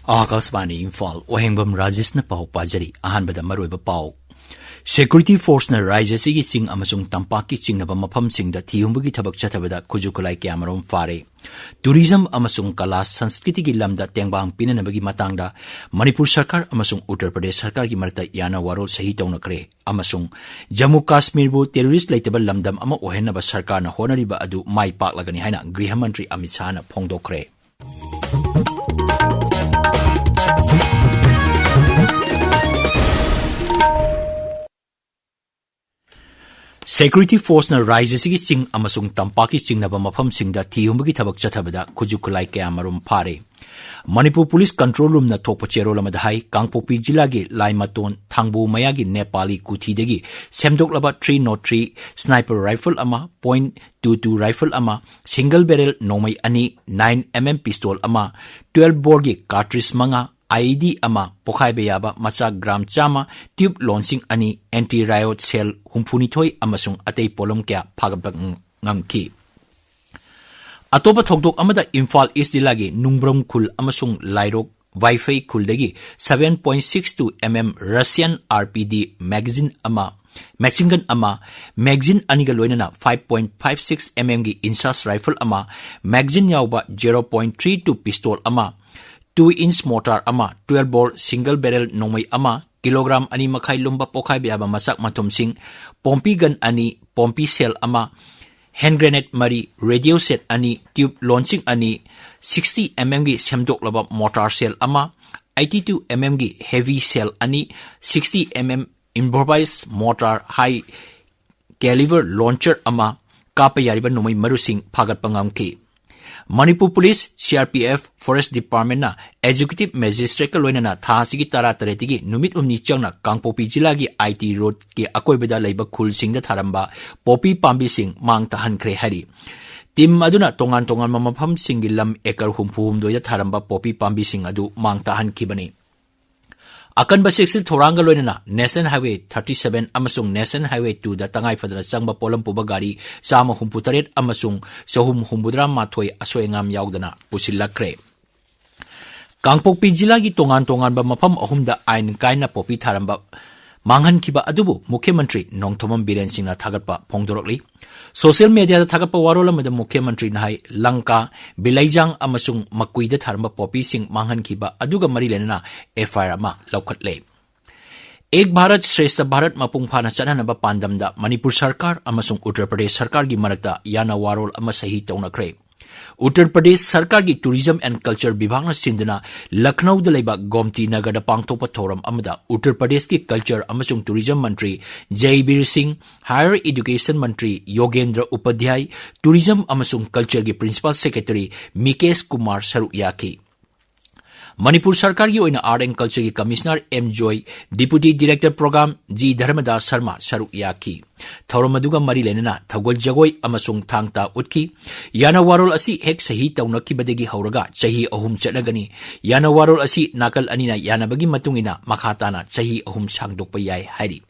आकाशवाणी इम्फाल ओहेंबम राजेशना पाव पाजरी अहानबदा मरोइबा पाव Security Force na Raja Sigi Sing amasung Tampaki Chingnaba Mafam Singda Thiumbugi Thabak Chatabada Kujukulai Kyamarom Fare Tourism amasung Kala Sanskriti gi lamda Tengbang Pinanabagi Matangda Manipur Sarkar amasung Uttar Pradesh Sarkar gi marta Yana Warol Sahi Taunakre amasung Jammu Kashmir bu terrorist laitaba lamdam ama ohenaba sarkar na honariba adu mai paklagani haina Griha Mantri Amit Shah na phongdokre Security Force na Raja Sigi Sing amasung Tampaki Chingnaba Mafam Singda Thiumbugi Thabak Chathabada Kujukulai Kyamarom Phare Manipur Police Control Room na Thokpa Cherol amada hai Kangpokpi Jilla gi Laimaton Thangbu Mayagi Nepali Kuthidagi Semdoklaba 303 Sniper Rifle ama .22 Rifle ama Single Barrel Nomai Ani 9mm Pistol ama 12 bore gi Cartridge manga IED ama Pokhai Beyaba Macha Gram Chama Tube Launching Ani Anti-Riot Cell Humpunithoi amasung Atei Polom Kya Phagabak Ngamki Atoba Thokdok amada Imphal East Dilagi Nungbrom Khul amasung Lairok Wi-Fi Khuldagi 7.62 mm Russian RPD magazine machine gun magazine aniga loinana 5.56 mm gi Insas rifle magazine yauba 0.32 pistol 2-inch mortar 12 bore single barrel nomai kilogram ani makhai lumba pokhai biaba masak matum sing pompi gun ani pompi cell hand grenade mari radio set ani tube launching ani 60 mm gi semdok laba mortar cell 82 mm gi heavy cell ani 60 mm improvised mortar high caliber launcher kapa yariba nomai marusing phagat pangam ki Manipur Police, CRPF, Forest Department na Executive Magistrate ka loina na thasigi tara taretigi numit umni changna Kangpokpi Jilla gi IT Road ki akoibada leiba khul singda tharamba popi pambi sing mang tahan khre hari Tim aduna tongan mamafam singi lam ekar humphum doya tharamba popi pambi sing adu mang tahan kibani Akanba Sexil Thoranga loina National Highway 37 amasung National Highway 2 da tangai fadra sangba polam puba gari sama humputaret amasung sohum humbudra mathoi asoengam yaudana pusilakre Kangpokpi Jilla gi tongan ba mafam ahumda ain kaina popi tharamba manghan kiba adubu Mukhyamantri Nongthomam Biren Singh na thagatpa phongdorokli Social media da thagapa warola mada Mukhyamantri na hai Lanka Bilaijang amasung Makui da tharamba popi sing manghan kiba aduga mari lenana FIR ama laukhatle Ek Bharat Shrestha Bharat mapung phana chananaba pandamda Manipur Sarkar amasung Uttar Pradesh Sarkar gi marakta yana warol ama sahi taunakre Uttar Pradesh Sarkar gi Tourism and Culture Bibhagna sinduna Lucknow da leiba Gomti Nagar da pangtokpa thoram amada Uttar Pradesh ki Culture amasung Tourism Mantri Jaibir Singh Higher Education Mantri Yogendra Upadhyay Tourism amasung Culture gi Principal Secretary Mikesh Kumar Saruk yaki Manipur Sarkar gi oina Art and Culture gi Commissioner M Joy Deputy Director Program G Dharmadas Sharma Saruk yaki Thauromaduga mari lenana Thagol Jagoi amasung thangta utki Yana warol asi hek sahi taunakibadegi hauraga chahi ahum chatnagani Yana warol asi nakal anina yanabagi matungina makhatana chahi ahum sangdokpa yai hairi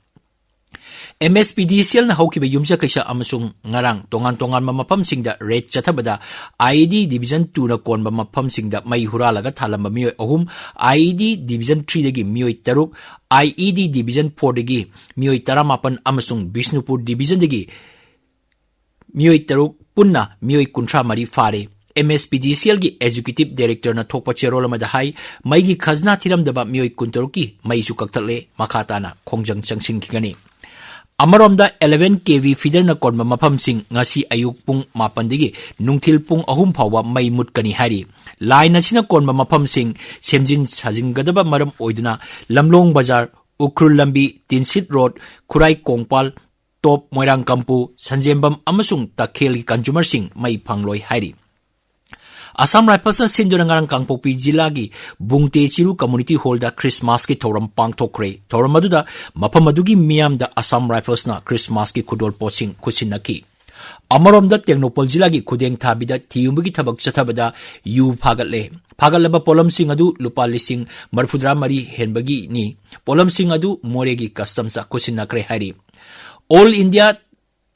MSPDCL na haukiba yumja kaisa amasung ngarang tongan mafam singda red chathabada IED Division 2 na konba mafam singda mai huralaga thalamba mioi ahum IED Division 3 dagi mioi taruk IED Division 4 dagi mioi taramapan amasung Bishnupur Division dagi mioi taruk punna mioi kuntra mari fare MSPDCL gi Executive Director na thokpa cherol amada hai mai gi khazna thiramdaba mioi kuntaruki mai su kakthale makhatana khongjang changsing kigani Amaromda 11 kV feeder na konba mafam sing ngasi ayuk pung mapandigi nungthil pung ahum phawa mai mutkani hari line asina konba mafam sing semjin sajing gadaba maram oiduna Lamlong Bazar Ukrul Lambi Tinsit Road Khurai Kongpal Top Moirang Kampu Sanjembam amasung Takhel consumer sing mai phangloi hari Assam Rifles na sinduna ngarang Kangpokpi Jilla gi Bungte Chiru Community Hall da Christmas ki thoram pangthokre thoram aduda mafam adugi miyam da Assam Rifles na Christmas ki khudol posing khusinaki Amarom da Tengnopal Jilla gi khudeng thabida thiumbugi thabak chathabada yu phagalaba polam sing adu lupa lising marfudra mari henbagi ni polam sing adu moregi customs da khusinakre hari All India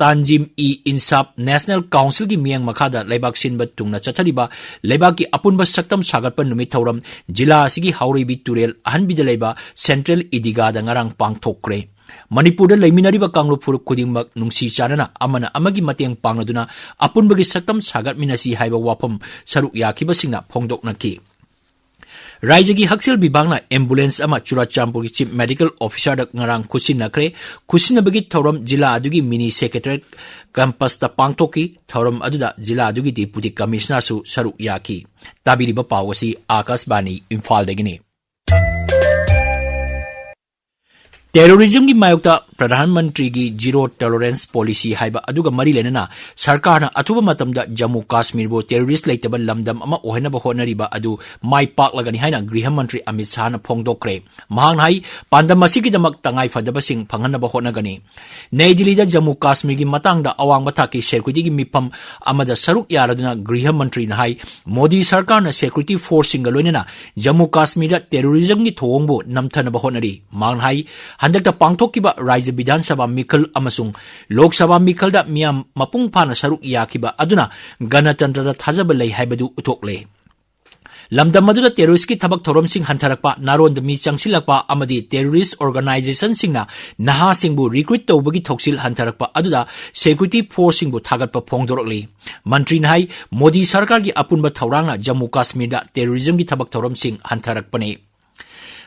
तांजिम E Insaf national council की मियांग मखादा लेबाक सिनबा तुंगना चथरिबा लेबाक की अपुनबा सक्तम सागरपन नुमित थौरम जिला असिगी हाउरेबी तुरेल अहनबिदा लेबा central इदिगादा ngarang पांगथोक्रे Manipur लेमिनरिबा कांगलुप फुरुप खुदिंगमक नुंसी Chanana अमना अमगी मतेंग पांगनदुना अपुनबगी सक्तम सागरमिनसी हाइबा वाफम सरुक याखिबसिंगना फोंगदोकनकी राज्य की हक्सेल विभागना ambulance अमा चुराचांपुर की चीफ मेडिकल ऑफिसर ngarang खुसिनखरे खुसिनबगी थौरम जिला अदुगी मिनी सेक्रेटरी कैंपस ता पांगथोकी थौरम अदुदा जिला अदुगी डिप्यूटी कमिश्नर सु सरुक याखी ताबिरिबा पावसी आकाशवाणी इम्फाल देगिनी टेररिज्म की मायोक्ता प्रधानमंत्री की जीरो टॉलरेंस पॉलिसी हाइबा अदुगा मरी लेना सरकार अथुबा मतमदा जम्मू काश्मीर बो टेररिस्ट लेतब लमदम अमा ओहनबा होनरिबा अदु माई पाकलगनी हाइना गृह मंत्री अमित शाह न फोंगदोक्रे महांग हाई पांदम मसिगिदमक तंगाई फदबसिंग फंगनबा होनगनी नई दिल्ली जम्मू काश्मीर की मतंगदा अवांग बथाकी सिक्योरिटी की मिफम अमदा सरुक यारदुना गृह मंत्री न हाई मोदी सरकार न सिक्योरिटी फोर्स सिंग लोइनना जम्मू काश्मीर टेररिज्म की थोंगबो नमथनबा होनरी महांग हाई हंदकता पांगथोकिबा राज्य विधानसभा मिखल अमसुंग लोकसभा मिखलदा मियाम मपुंग फाना सरुक याखिबा अदुना गणतंत्र थाजब लई हाइबदु उथोकले लमदम मदुदा टेररिस्ट की थबक थौरमसिंग हंथरकपा नारोंद मी चंगसिलकपा अमदी टेररिस्ट ऑर्गेनाइजेशन सिंगना नहा सिंगबु रिक्रूट तौबगी थौसिल हंथरकपा अदुदा सिक्योरिटी फोर्स सिंगबु थागतपा फोंगदोरकली मंत्री नाई मोदी सरकार की अपुनबा थौरांगना जम्मू काश्मीर टेररिज्म की थबक थौरमसिंग हंथरकपने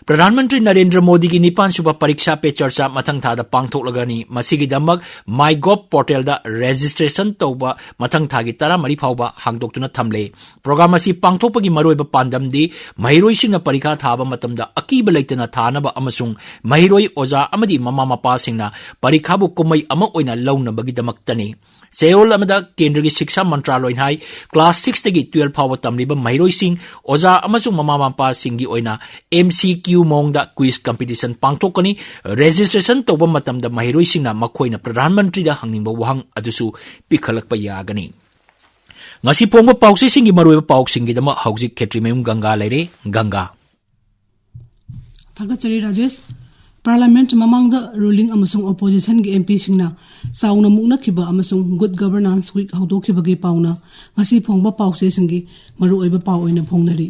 प्रधानमंत्री नरेंद्र मोदी की निपान सुबह परीक्षा पे चर्चा मथंग थादा पांगथोकलगनी मसिगिदमक माइगोव पोर्टल दा रजिस्ट्रेशन तौबा मथंग थागी 13 फाउबा हांगदोक्तुना थमले प्रोग्राम असि पांगथोकपगी मरोइबा पांदमदी महिरोइसिंगना परीक्षा थाबा मतमदा अकीब लेतना थानबा अमसुंग महिरोइ ओजा अमदी ममा मपासिंगना परीक्षाबु कुमई अमा ओइना लौनबगीदमक्तनी सेओल अमदा केंद्र की शिक्षा मंत्रालय हाई क्लास 6 तगी 12 फाउबा तमलिबा महिरोइसिंग ओजा अमसुंग ममा मपासिंगी ओइना MCQ मोंगदा क्विज कंपटीशन पांगथोकनी रजिस्ट्रेशन तौबा मतमदा महिरोइसिंगना मखोइना प्रधानमंत्री दा हंगनिंबा वहंग अदुसु पिखलकपा यागनी ngasi pongba pausi singi maruiba pausingi dama hauji khetrimem ganga leire ganga thagachari rajesh parliament mamangda ruling amasung opposition gi MP singna sauna mukna khiba amasung good governance week hawdokibagi pauna ngasi phongba pause singi maruiba pauina phongnari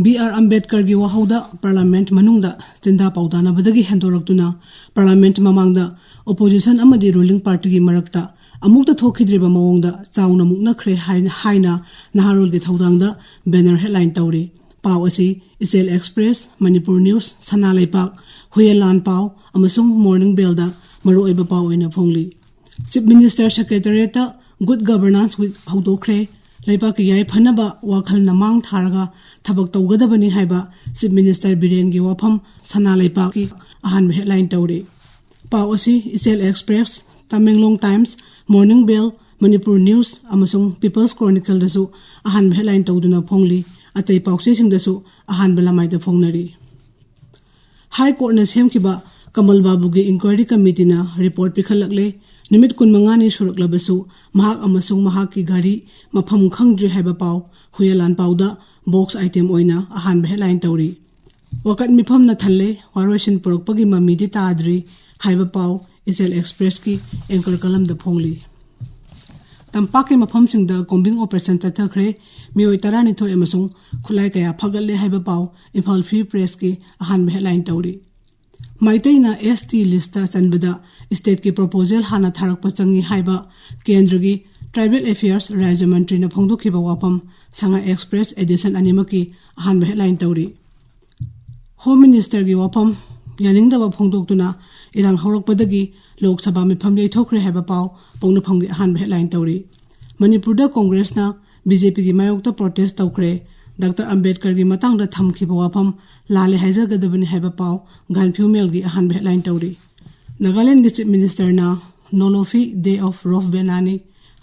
BR Ambedkar gi wahauda parliament manungda chinda paudana badagi hendoraktuna parliament mamangda opposition amadi ruling party gi marakta amukta thokhidriba mawongda chauna mukna khre haina naharul gi thodangda banner headline tawri paw asi Isel Express Manipur News Sanalaipak Huyelan paw amasung Morning Bell da maruiba paw ina phongli Chief Minister Secretariat Good Governance week hawdokre Laibak yai phanaba wakhal namang tharaga thabak tawgadabani haiba Chief Minister Biren gi wafam Sanalaipak ki ahan headline tawri paw asi Isel Express Tamenglong Times Morning Bell Manipur News amasung People's Chronicle dasu ahan headline tawduna phongli atei pause sing dasu ahan belamai da phongnari High Court na semkiba Kamal Babu gi inquiry committee na report pikhalakle nimit kun mangani suraklabasu mahak amasung mahak ki gari mafam khangdri haiba paw huyalan pawda box item oina ahan headline tawri wakat mifam na thalle warwashin porokpagi mamidi taadri haiba paw Isel Express ki anchor kalam da phongli tampake mafam singda combing operation chathakre mioi tarani thoi amasung khulai kaya phagalle haiba paw Imphal Free Press ki ahan headline tawri maitaina ST list ta chanbada state ki proposal hana tharak pachangi haiba kendra gi tribal affairs rajya mantri na phongdokhiba wapam sanga express edition animaki ahan headline tawri home minister gi wapam yaningda ba phongdoktuna irang horokpadagi lok sabha mi phamle thokre haiba paw pongna phanggi ahan headline tawri manipur da congress na BJP gi mayokta protest tawkre Dr. Ambedkar gi matang da thamkhiba wafam lale haijagadabani haiba paw ganphu mel gi ahan headline tawri Nagaland gi chief minister na Nolofi Day of Rof Benani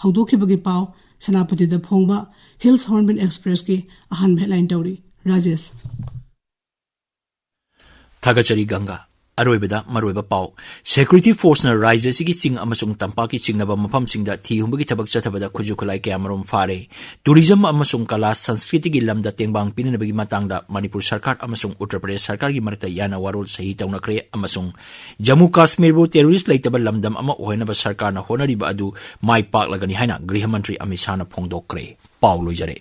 hawdokhibagi paw Sanapati da phongba Hills Hornbill Express ki ahan headline tawri Rajesh Thagachari Ganga अरोइबदा मरोइबा पाउ security force न राज्य सिगी चिंग अमसुंग तंपाकी चिंगनबा मफमसिंगदा थिहुंबगी थबक चथबदा खुजु खुलाई कयामरोम फारे tourism अमसुंग कला संस्कृति की lambda तेंगबांग पिननबगी मातांगदा Manipur सरकार अमसुंग उत्तर प्रदेश सरकार की मरकता याना वारोल सही तौनक्रे अमसुंग जम्मू काश्मीर बु टेररिस्ट लेतब लमदम अमा ओहनबा सरकार न होनरिबा अदु माई पाकलगनी हाइना गृह मंत्री अमित शाह न फोंदोक्रे पाउ लोइजरे।